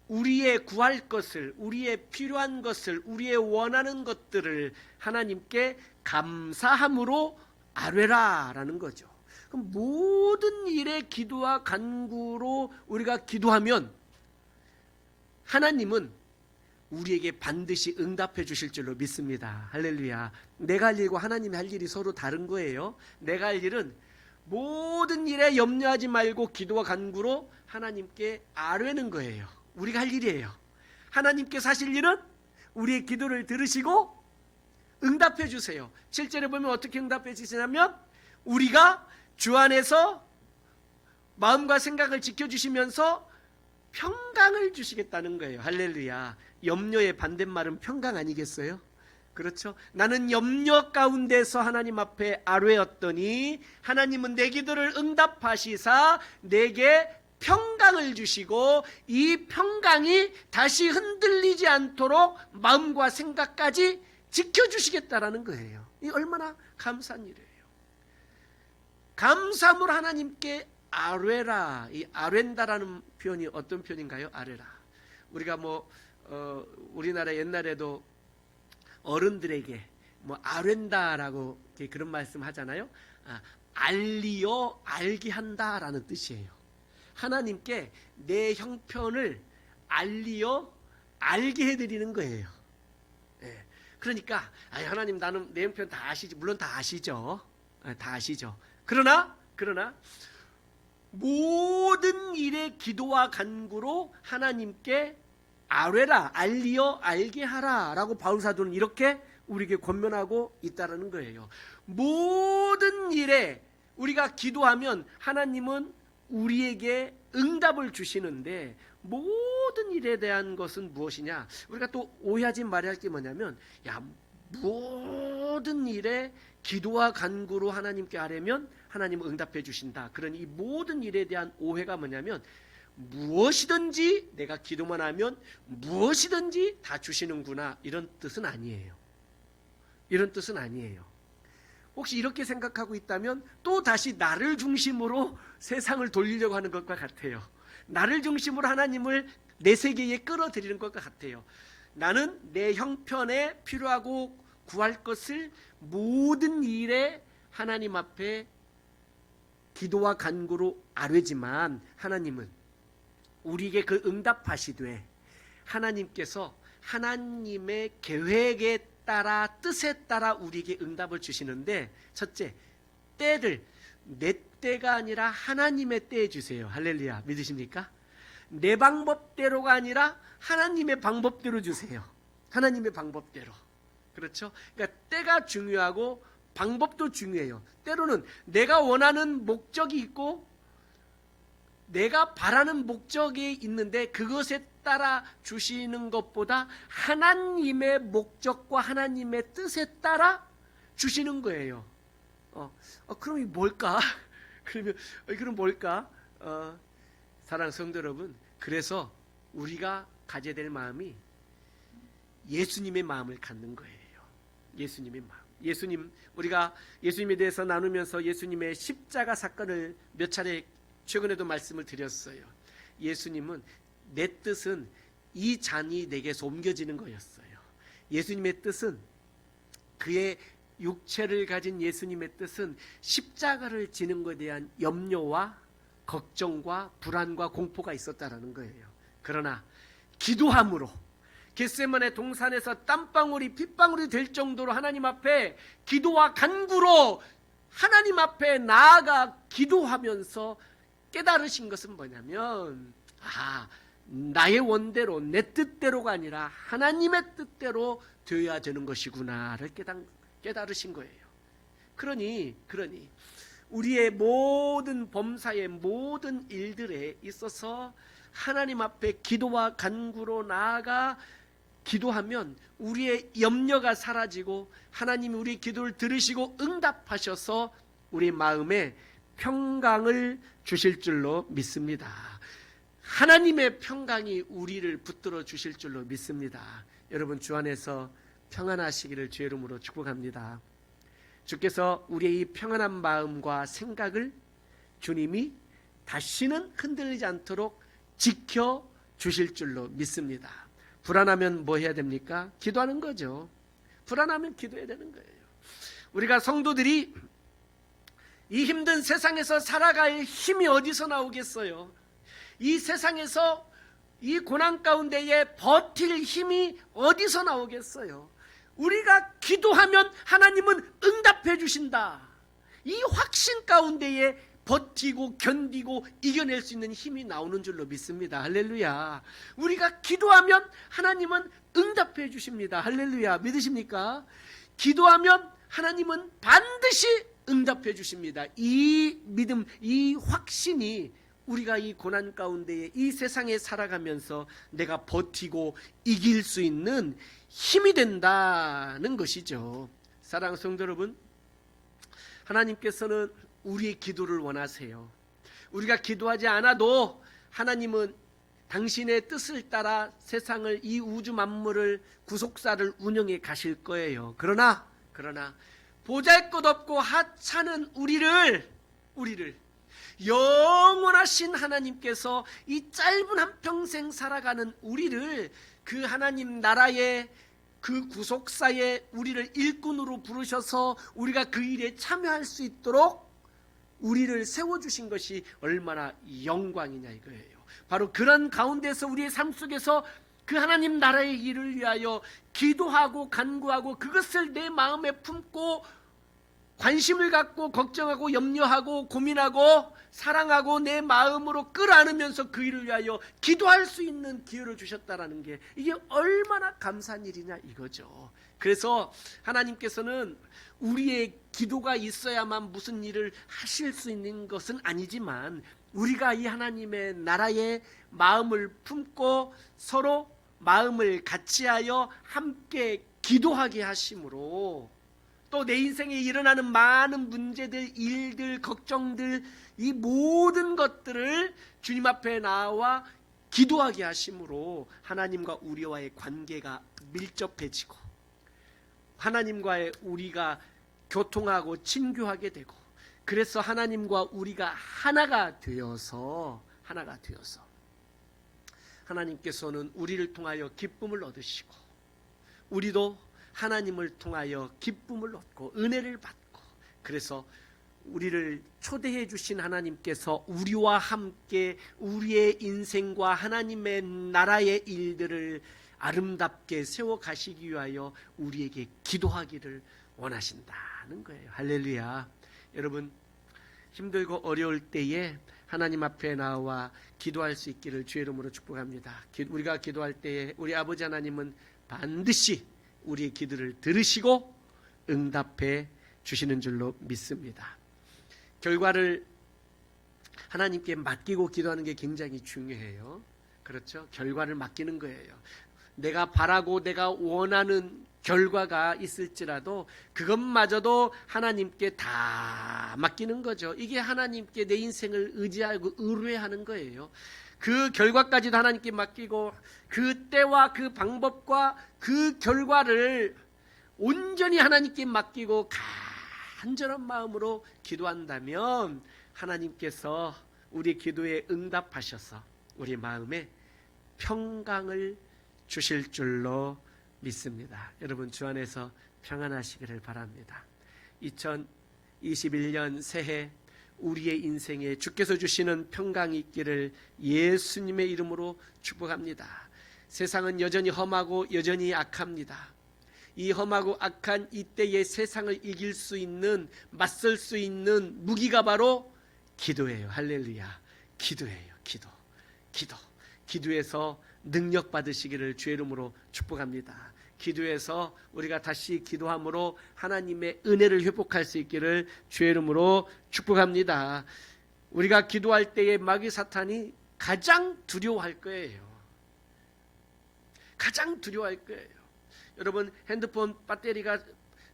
우리의 구할 것을, 우리의 필요한 것을, 우리의 원하는 것들을 하나님께 감사함으로 아뢰라라는 거죠. 그럼 모든 일에 기도와 간구로 우리가 기도하면 하나님은 우리에게 반드시 응답해 주실 줄로 믿습니다. 할렐루야. 내가 할 일과 하나님이 할 일이 서로 다른 거예요. 내가 할 일은 모든 일에 염려하지 말고 기도와 간구로 하나님께 아뢰는 거예요. 우리가 할 일이에요. 하나님께서 하실 일은 우리의 기도를 들으시고 응답해 주세요. 7절에 보면 어떻게 응답해 주시냐면 우리가 주 안에서 마음과 생각을 지켜주시면서 평강을 주시겠다는 거예요. 할렐루야. 염려의 반대말은 평강 아니겠어요? 그렇죠? 나는 염려 가운데서 하나님 앞에 아뢰었더니 하나님은 내 기도를 응답하시사 내게 평강을 주시고 이 평강이 다시 흔들리지 않도록 마음과 생각까지 지켜주시겠다라는 거예요. 이 얼마나 감사한 일이에요. 감사함으로 하나님께 아뢰라. 이 아뢰다라는 표현이 어떤 표현인가요? 아뢰라. 우리가 우리나라 옛날에도 어른들에게 아뢰다라고 그런 말씀 하잖아요. 알리어 알게 한다라는 뜻이에요. 하나님께 내 형편을 알리어 알게 해드리는 거예요. 예. 그러니까 하나님 나는 내 형편 다 아시죠. 물론 다 아시죠. 다 아시죠. 그러나 모든 일에 기도와 간구로 하나님께 아뢰라, 알리어 알게 하라 라고 바울사도는 이렇게 우리에게 권면하고 있다는 거예요. 모든 일에 우리가 기도하면 하나님은 우리에게 응답을 주시는데 모든 일에 대한 것은 무엇이냐? 우리가 또 오해하지 말아야 할 게 뭐냐면 모든 일에 기도와 간구로 하나님께 아뢰면 하나님은 응답해 주신다. 그러니 이 모든 일에 대한 오해가 뭐냐면 무엇이든지 내가 기도만 하면 무엇이든지 다 주시는구나 이런 뜻은 아니에요. 이런 뜻은 아니에요. 혹시 이렇게 생각하고 있다면 또 다시 나를 중심으로 세상을 돌리려고 하는 것과 같아요. 나를 중심으로 하나님을 내 세계에 끌어들이는 것과 같아요. 나는 내 형편에 필요하고 구할 것을 모든 일에 하나님 앞에 기도와 간구로 아뢰지만 하나님은 우리에게 그 응답하시되 하나님께서 하나님의 계획에 따라 뜻에 따라 우리에게 응답을 주시는데 첫째, 때를 내 때가 아니라 하나님의 때에 주세요. 할렐루야. 믿으십니까? 내 방법대로가 아니라 하나님의 방법대로 주세요. 하나님의 방법대로. 그렇죠? 그러니까 때가 중요하고 방법도 중요해요. 때로는 내가 원하는 목적이 있고 내가 바라는 목적이 있는데 그것에 따라 주시는 것보다 하나님의 목적과 하나님의 뜻에 따라 주시는 거예요. 그럼 이 뭘까? 그럼 뭘까? 사랑하는 성도 여러분, 그래서 우리가 가져야 될 마음이 예수님의 마음을 갖는 거예요. 예수님의 마음. 우리가 예수님에 대해서 나누면서 예수님의 십자가 사건을 몇 차례 최근에도 말씀을 드렸어요. 예수님은 내 뜻은 이 잔이 내게서 옮겨지는 거였어요. 예수님의 뜻은 그의 육체를 가진 예수님의 뜻은 십자가를 지는 것에 대한 염려와 걱정과 불안과 공포가 있었다라는 거예요. 그러나 기도함으로 겟세마네 동산에서 땀방울이 핏방울이 될 정도로 하나님 앞에 기도와 간구로 하나님 앞에 나아가 기도하면서 깨달으신 것은 뭐냐면 나의 원대로 내 뜻대로가 아니라 하나님의 뜻대로 되어야 되는 것이구나를 깨달으신 거예요. 그러니 우리의 모든 범사의 모든 일들에 있어서 하나님 앞에 기도와 간구로 나아가 기도하면 우리의 염려가 사라지고 하나님이 우리의 기도를 들으시고 응답하셔서 우리 마음에 평강을 주실 줄로 믿습니다. 하나님의 평강이 우리를 붙들어 주실 줄로 믿습니다. 여러분 주 안에서 평안하시기를 주의 이름으로 축복합니다. 주께서 우리의 이 평안한 마음과 생각을 주님이 다시는 흔들리지 않도록 지켜주실 줄로 믿습니다. 불안하면 뭐 해야 됩니까? 기도하는 거죠. 불안하면 기도해야 되는 거예요. 우리가 성도들이 이 힘든 세상에서 살아갈 힘이 어디서 나오겠어요? 이 세상에서 이 고난 가운데에 버틸 힘이 어디서 나오겠어요? 우리가 기도하면 하나님은 응답해 주신다. 이 확신 가운데에 버티고 견디고 이겨낼 수 있는 힘이 나오는 줄로 믿습니다. 할렐루야. 우리가 기도하면 하나님은 응답해 주십니다. 할렐루야. 믿으십니까? 기도하면 하나님은 반드시 응답해 주십니다. 이 믿음, 이 확신이 우리가 이 고난 가운데에 이 세상에 살아가면서 내가 버티고 이길 수 있는 힘이 된다는 것이죠. 사랑하는 성도 여러분, 하나님께서는 우리의 기도를 원하세요. 우리가 기도하지 않아도 하나님은 당신의 뜻을 따라 세상을, 이 우주 만물을, 구속사를 운영해 가실 거예요. 그러나 보잘것없고 하찮은 우리를 영원하신 하나님께서 이 짧은 한평생 살아가는 우리를 그 하나님 나라의 그 구속사에 우리를 일꾼으로 부르셔서 우리가 그 일에 참여할 수 있도록 우리를 세워주신 것이 얼마나 영광이냐 이거예요. 바로 그런 가운데서 우리의 삶 속에서 그 하나님 나라의 일을 위하여 기도하고 간구하고 그것을 내 마음에 품고 관심을 갖고 걱정하고 염려하고 고민하고 사랑하고 내 마음으로 끌어안으면서 그 일을 위하여 기도할 수 있는 기회를 주셨다라는 게 이게 얼마나 감사한 일이냐 이거죠. 그래서 하나님께서는 우리의 기도가 있어야만 무슨 일을 하실 수 있는 것은 아니지만 우리가 이 하나님의 나라에 마음을 품고 서로 마음을 같이하여 함께 기도하게 하심으로 또 내 인생에 일어나는 많은 문제들, 일들, 걱정들, 이 모든 것들을 주님 앞에 나와 기도하게 하심으로 하나님과 우리와의 관계가 밀접해지고 하나님과의 우리가 교통하고 친교하게 되고 그래서 하나님과 우리가 하나가 되어서 하나님께서는 우리를 통하여 기쁨을 얻으시고 우리도 하나님을 통하여 기쁨을 얻고 은혜를 받고 그래서 우리를 초대해 주신 하나님께서 우리와 함께 우리의 인생과 하나님의 나라의 일들을 아름답게 세워 가시기 위하여 우리에게 기도하기를 원하신다는 거예요. 할렐루야. 여러분 힘들고 어려울 때에 하나님 앞에 나와 기도할 수 있기를 주의 이름으로 축복합니다. 우리가 기도할 때에 우리 아버지 하나님은 반드시 우리의 기도를 들으시고 응답해 주시는 줄로 믿습니다. 결과를 하나님께 맡기고 기도하는 게 굉장히 중요해요. 그렇죠? 결과를 맡기는 거예요. 내가 바라고 내가 원하는 결과가 있을지라도 그것마저도 하나님께 다 맡기는 거죠. 이게 하나님께 내 인생을 의지하고 의뢰하는 거예요. 그 결과까지도 하나님께 맡기고 그 때와 그 방법과 그 결과를 온전히 하나님께 맡기고 간절한 마음으로 기도한다면 하나님께서 우리 기도에 응답하셔서 우리 마음에 평강을 주실 줄로 믿습니다. 여러분 주 안에서 평안하시기를 바랍니다. 2021년 새해 우리의 인생에 주께서 주시는 평강이 있기를 예수님의 이름으로 축복합니다. 세상은 여전히 험하고 여전히 악합니다. 이 험하고 악한 이때의 세상을 이길 수 있는 맞설 수 있는 무기가 바로 기도예요. 할렐루야. 기도예요. 기도에서 능력 받으시기를 주의 이름으로 축복합니다. 기도해서 우리가 다시 기도함으로 하나님의 은혜를 회복할 수 있기를 주의 이름으로 축복합니다. 우리가 기도할 때에 마귀 사탄이 가장 두려워할 거예요. 가장 두려워할 거예요. 여러분 핸드폰 배터리가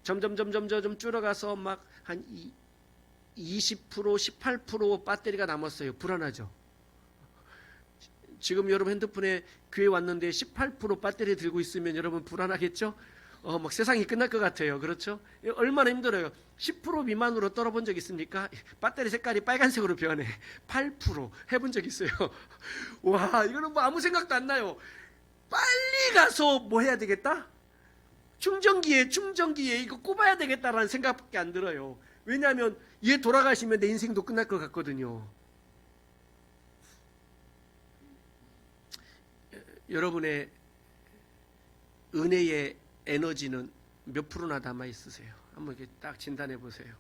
점점 줄어가서 막 한 20% 18% 배터리가 남았어요. 불안하죠. 지금 여러분 핸드폰에 교회 왔는데 18% 배터리 들고 있으면 여러분 불안하겠죠? 막 세상이 끝날 것 같아요. 그렇죠? 얼마나 힘들어요. 10% 미만으로 떨어본 적 있습니까? 배터리 색깔이 빨간색으로 변해. 8% 해본 적 있어요. 와, 이거는 뭐 아무 생각도 안 나요. 빨리 가서 뭐 해야 되겠다? 충전기에 이거 꼽아야 되겠다라는 생각밖에 안 들어요. 왜냐하면 얘 돌아가시면 내 인생도 끝날 것 같거든요. 여러분의 은혜의 에너지는 몇 프로나 남아 있으세요? 한번 이렇게 딱 진단해 보세요.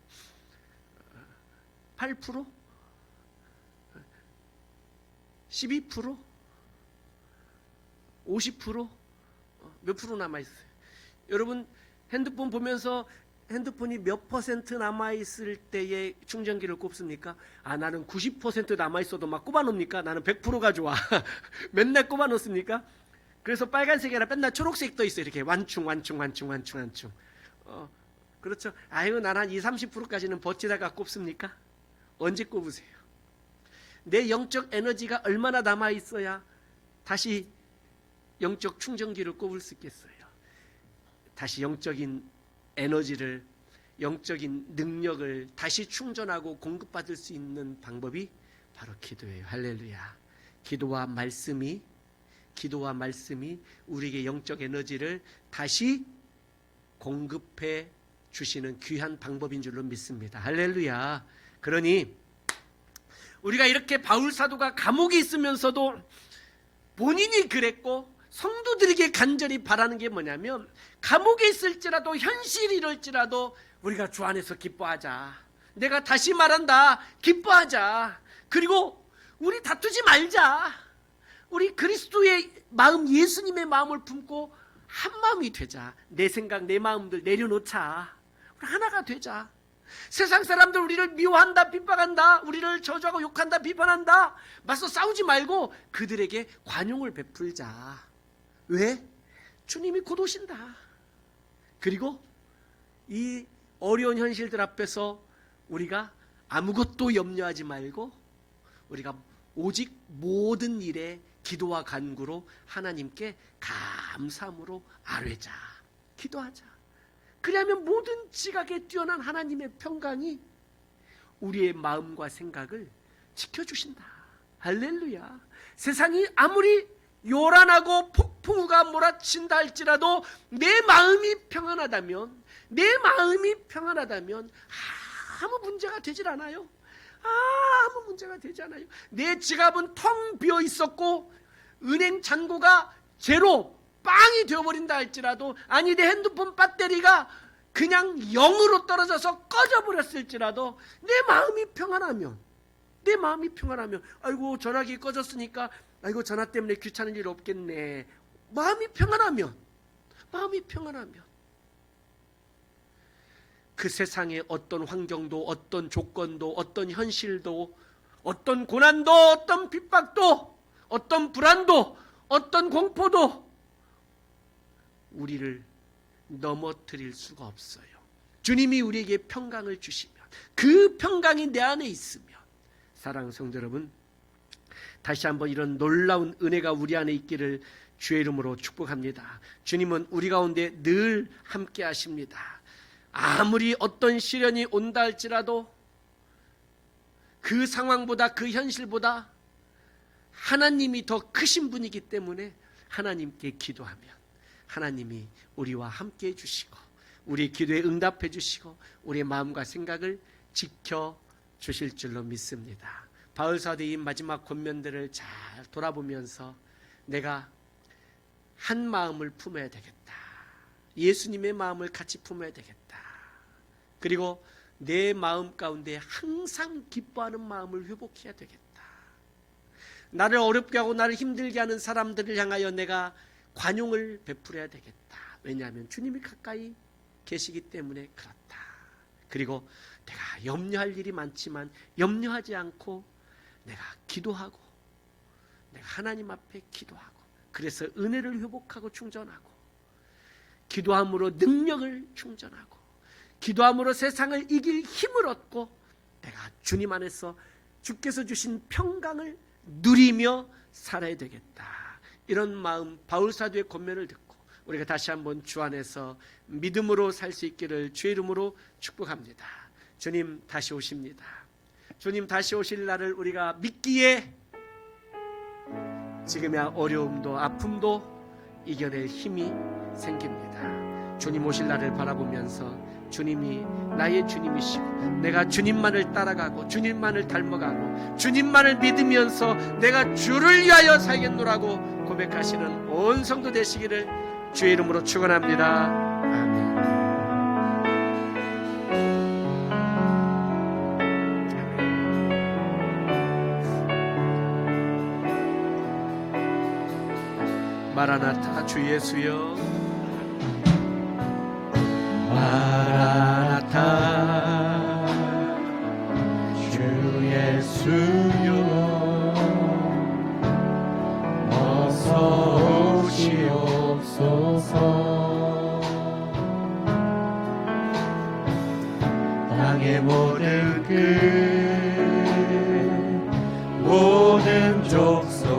8%? 12%? 50%? 몇 프로 남아 있어요? 여러분 핸드폰 보면서 핸드폰이 몇 퍼센트 남아있을 때에 충전기를 꼽습니까? 아, 나는 90% 남아있어도 막 꼽아놓습니까? 나는 100%가 좋아. 맨날 꼽아놓습니까? 그래서 빨간색이 아니라 맨날 초록색 떠 있어요. 이렇게 완충. 그렇죠. 아유, 난 한 20-30%까지는 버티다가 꼽습니까? 언제 꼽으세요? 내 영적 에너지가 얼마나 남아있어야 다시 영적 충전기를 꼽을 수 있겠어요? 다시 영적인 에너지를, 영적인 능력을 다시 충전하고 공급받을 수 있는 방법이 바로 기도예요. 할렐루야. 기도와 말씀이 우리에게 영적 에너지를 다시 공급해 주시는 귀한 방법인 줄로 믿습니다. 할렐루야. 그러니 우리가 이렇게 바울 사도가 감옥에 있으면서도 본인이 그랬고 성도들에게 간절히 바라는 게 뭐냐면, 감옥에 있을지라도 현실이 이럴지라도 우리가 주 안에서 기뻐하자. 내가 다시 말한다. 기뻐하자. 그리고 우리 다투지 말자. 우리 그리스도의 마음, 예수님의 마음을 품고 한 마음이 되자. 내 생각, 내 마음들 내려놓자. 우리 하나가 되자. 세상 사람들 우리를 미워한다, 핍박한다, 우리를 저주하고 욕한다, 비판한다. 맞서 싸우지 말고 그들에게 관용을 베풀자. 왜? 주님이 곧 오신다. 그리고 이 어려운 현실들 앞에서 우리가 아무것도 염려하지 말고 우리가 오직 모든 일에 기도와 간구로 하나님께 감사함으로 아뢰자. 기도하자. 그리하면 모든 지각에 뛰어난 하나님의 평강이 우리의 마음과 생각을 지켜주신다. 할렐루야. 세상이 아무리 요란하고 폭풍우가 몰아친다 할지라도 내 마음이 평안하다면 아무 문제가 되질 않아요. 아무 문제가 되지 않아요. 내 지갑은 텅 비어 있었고 은행 잔고가 제로 빵이 되어버린다 할지라도, 아니 내 핸드폰 배터리가 그냥 0으로 떨어져서 꺼져버렸을지라도 내 마음이 평안하면 아이고 전화기 꺼졌으니까 아이고 전화 때문에 귀찮은 일 없겠네. 마음이 평안하면 그 세상의 어떤 환경도, 어떤 조건도, 어떤 현실도, 어떤 고난도, 어떤 핍박도, 어떤 불안도, 어떤 공포도 우리를 넘어뜨릴 수가 없어요. 주님이 우리에게 평강을 주시면, 그 평강이 내 안에 있으면, 사랑하는 성도 여러분, 다시 한번 이런 놀라운 은혜가 우리 안에 있기를 주의 이름으로 축복합니다. 주님은 우리 가운데 늘 함께 하십니다. 아무리 어떤 시련이 온다 할지라도 그 상황보다, 그 현실보다 하나님이 더 크신 분이기 때문에 하나님께 기도하면 하나님이 우리와 함께 해주시고 우리 기도에 응답해 주시고 우리의 마음과 생각을 지켜주실 줄로 믿습니다. 바울 사도의 마지막 권면들을 잘 돌아보면서 내가 한 마음을 품어야 되겠다. 예수님의 마음을 같이 품어야 되겠다. 그리고 내 마음 가운데 항상 기뻐하는 마음을 회복해야 되겠다. 나를 어렵게 하고 나를 힘들게 하는 사람들을 향하여 내가 관용을 베풀어야 되겠다. 왜냐하면 주님이 가까이 계시기 때문에 그렇다. 그리고 내가 염려할 일이 많지만 염려하지 않고 내가 기도하고 내가 하나님 앞에 기도하고 그래서 은혜를 회복하고 충전하고 기도함으로 능력을 충전하고 기도함으로 세상을 이길 힘을 얻고 내가 주님 안에서 주께서 주신 평강을 누리며 살아야 되겠다. 이런 마음, 바울 사도의 권면을 듣고 우리가 다시 한번 주 안에서 믿음으로 살 수 있기를 주의 이름으로 축복합니다. 주님 다시 오십니다. 주님 다시 오실 날을 우리가 믿기에 지금의 어려움도 아픔도 이겨낼 힘이 생깁니다. 주님 오실 날을 바라보면서 주님이 나의 주님이시고 내가 주님만을 따라가고 주님만을 닮아가고 주님만을 믿으면서 내가 주를 위하여 살겠노라고 고백하시는 온 성도 되시기를 주의 이름으로 축원합니다. 아멘. 마라나타 주 예수여, 마라나타 주 예수여, 어서 오시옵소서. 땅의 모든 끝 모든 족속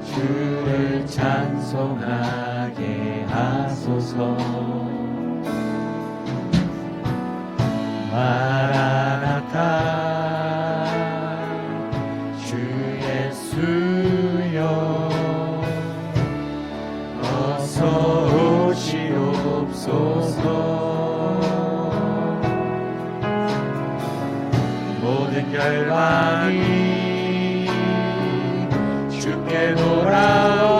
주를 찬송하게 하소서. 마라나타 주 예수여, 어서 오시옵소서. 모든 열방이 주께 돌아와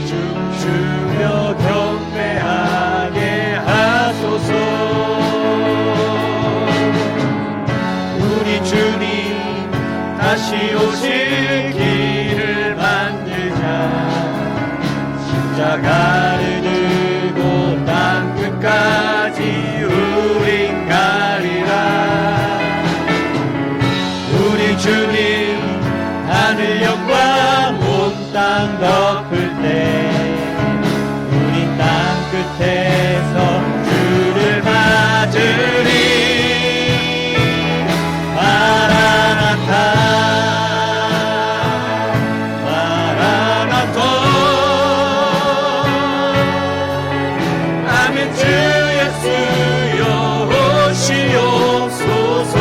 춤추며 경배하게 하소서. 우리 주님 다시 오실 길을 만들자. 십자가를 들고 땅 끝까지 우린 가리라. 우리 주님 하늘 영광 온 땅 덮을 때 우리 땅 끝에서 주를 맞으리. 마라나타 마라나타. 아멘. 주 예수여 오시옵소서.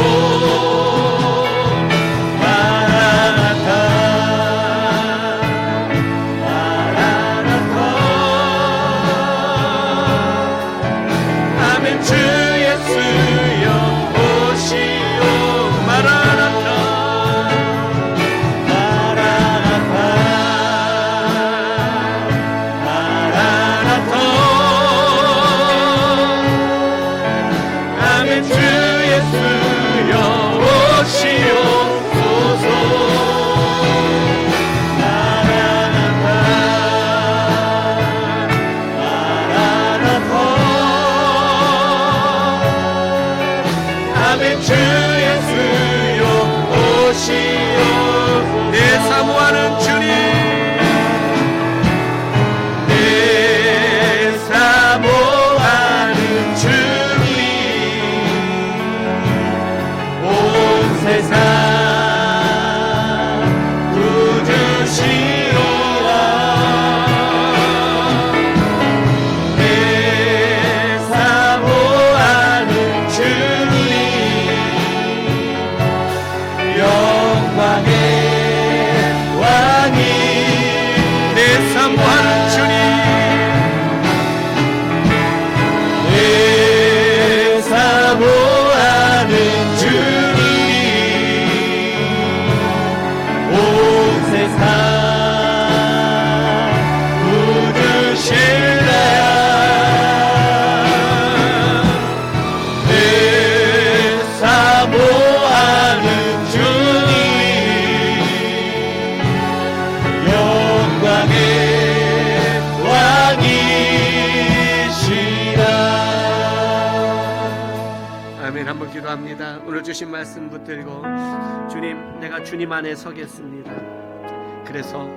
내 사모하는 주님, 내 사모하는 주님, 온 세상 구주시로라. 내 사모하는 주님, 영광의 왕이, 내 사모하는 주님, 내 사모하는 주님, 온 세상 구주시라. 내 사모하는 주님, 영광의 왕이시라. 아멘. 한번 기도합니다. 오늘 주신 말씀 붙들고, 주님, 내가 주님 안에 서겠습니다. 그래서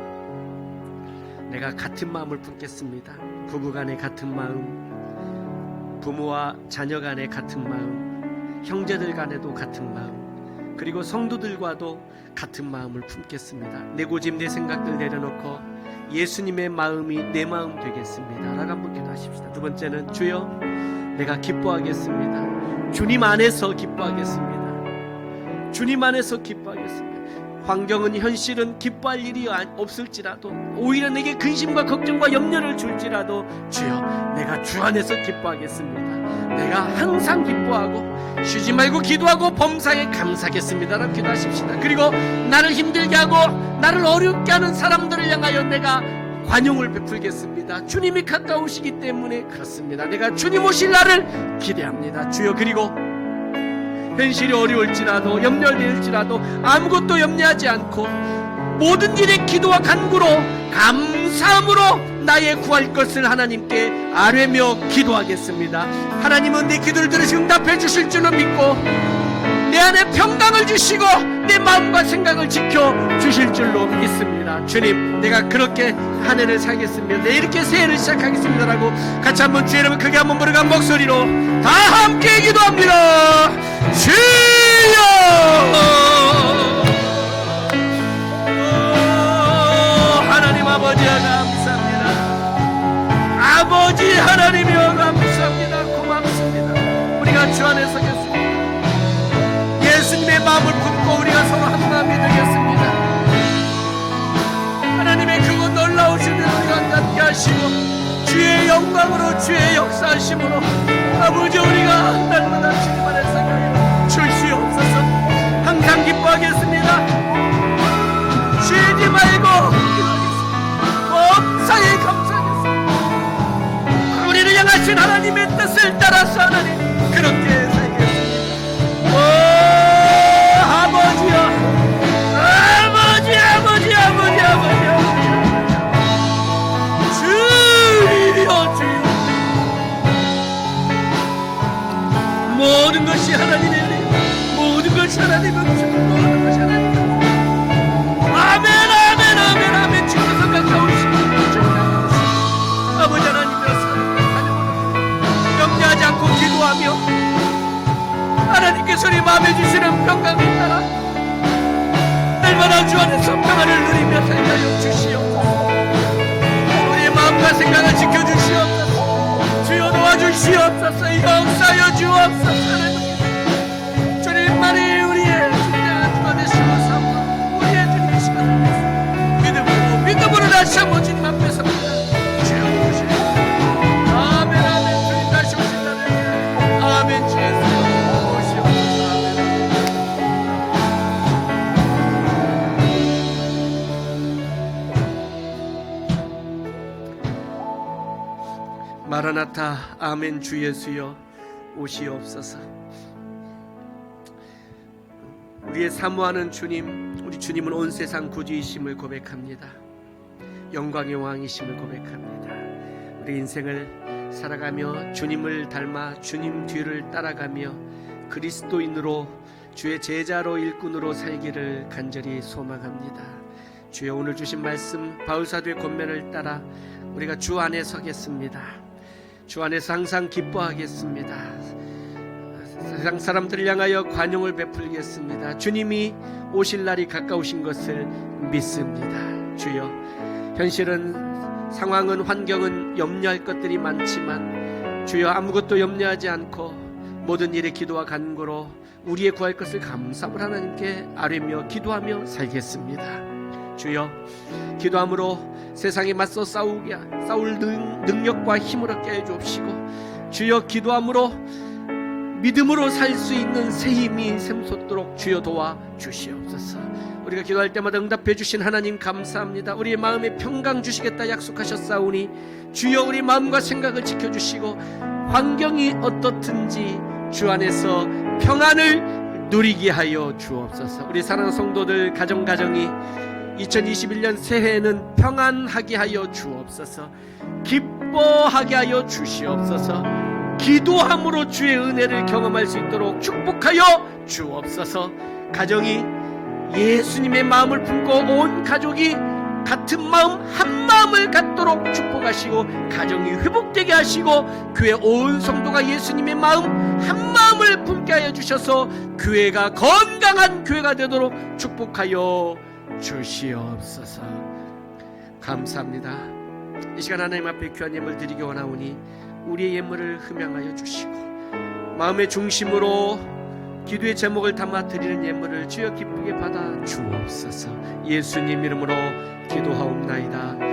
내가 같은 마음을 품겠습니다. 부부 간에 같은 마음, 부모와 자녀 간에 같은 마음, 형제들 간에도 같은 마음, 그리고 성도들과도 같은 마음을 품겠습니다. 내 고집, 내 생각들 내려놓고 예수님의 마음이 내 마음 되겠습니다 라고 한번 기도하십시다. 두 번째는, 주여, 내가 기뻐하겠습니다. 주님 안에서 기뻐하겠습니다. 주님 안에서 기뻐하겠습니다. 환경은 현실은 기뻐할 일이 없을지라도 오히려 내게 근심과 걱정과 염려를 줄지라도 주여 내가 주 안에서 기뻐하겠습니다. 내가 항상 기뻐하고 쉬지 말고 기도하고 범사에 감사하겠습니다 라고 기도하십시다. 그리고 나를 힘들게 하고 나를 어렵게 하는 사람들을 향하여 내가 관용을 베풀겠습니다. 주님이 가까우시기 때문에 그렇습니다. 내가 주님 오실 날을 기대합니다. 주여, 그리고 현실이 어려울지라도 염려될지라도 아무것도 염려하지 않고 모든 일에 기도와 간구로 감사함으로 나의 구할 것을 하나님께 아뢰며 기도하겠습니다. 하나님은 내 기도를 들으시고 응답해 주실 줄로 믿고 내 안에 평강을 주시고 내 마음과 생각을 지켜 주실 줄로 믿습니다. 주님, 내가 그렇게 한 해를 살겠습니다. 내 이렇게 새해를 시작하겠습니다 라고 같이 한번 주의 이름을 크게 한번 부르고 한 목소리로 다 함께 기도합니다. 주여, 하나님 아버지여 감사합니다. 아버지 하나님이여 감사합니다. 고맙습니다. 우리가 주 안에 서겠습니다. 예수님의 마음을 품고 우리가 서로 한 마음이 되겠습니다. 하나님의 그곳 놀라우신 우리가 함께 하시고 주의 영광으로 주의 역사하심으로 아버지 우리가 날마다 주님 안에 서게 주시옵소서. 항상 기뻐하겠습니다. 쉬지 말고 범사에 감사하겠습니다. 우리를 향하신 하나님의 뜻을 따라서 하나님 그렇게 살겠습니다. 아버지여, 아버지 주여, 주여. 모든 것이 하나님의 은혜, 모든 것이 하나님의 은혜, 모든 것이 하나님의 은혜. 아멘, 아멘, 아멘, 아멘. 주께서 가까우시고 아버지 하나님의 사랑을 염려하지 않고 기도하며 하나님께서 우리 마음에 주시는 평강을 따라 날마다 주 안에서 평안을 누리며 살게 하여 주시옵소서. 우리의 마음과 생각을 지켜주시옵소서. 주여 도와주시옵소서. 역사하여 주옵소서. 주님만이 우리의 주님의 주가 되시고 삼아 우리의 주님의 시간을 믿음으로 다시 한번 주님 앞에 섭니다. 주여 오시옵소서. 아멘, 아멘. 주님 다시 오신다네. 아멘. 주 예수 마라나타. 아멘. 주 예수여 오시옵소서. 우리의 사모하는 주님, 우리 주님은 온 세상 구주이심을 고백합니다. 영광의 왕이심을 고백합니다. 우리 인생을 살아가며 주님을 닮아 주님 뒤를 따라가며 그리스도인으로 주의 제자로 일꾼으로 살기를 간절히 소망합니다. 주여, 오늘 주신 말씀 바울사도의 권면을 따라 우리가 주 안에 서겠습니다. 주 안에서 항상 기뻐하겠습니다. 세상 사람들을 향하여 관용을 베풀겠습니다. 주님이 오실 날이 가까우신 것을 믿습니다. 주여, 현실은 상황은 환경은 염려할 것들이 많지만 주여 아무것도 염려하지 않고 모든 일에 기도와 간구로 우리의 구할 것을 감사함으로 하나님께 아뢰며 기도하며 살겠습니다. 주여, 기도함으로 세상에 맞서 싸울 능력과 힘을 얻게 해주옵시고 주여, 기도함으로 믿음으로 살 수 있는 새 힘이 샘솟도록 주여 도와주시옵소서. 우리가 기도할 때마다 응답해 주신 하나님 감사합니다. 우리의 마음에 평강 주시겠다 약속하셨사오니 주여 우리 마음과 생각을 지켜주시고 환경이 어떻든지 주 안에서 평안을 누리게 하여 주옵소서. 우리 사랑하는 성도들 가정이 2021년 새해에는 평안하게 하여 주옵소서. 기뻐하게 하여 주시옵소서. 기도함으로 주의 은혜를 경험할 수 있도록 축복하여 주옵소서. 가정이 예수님의 마음을 품고 온 가족이 같은 마음 한 마음을 갖도록 축복하시고 가정이 회복되게 하시고 교회 온 성도가 예수님의 마음 한 마음을 품게 하여 주셔서 교회가 건강한 교회가 되도록 축복하여 주시옵소서. 감사합니다. 이 시간 하나님 앞에 귀한 예물 드리기 원하오니 우리의 예물을 흠양하여 주시고 마음의 중심으로 기도의 제목을 담아 드리는 예물을 주여 기쁘게 받아 주옵소서. 예수님 이름으로 기도하옵나이다.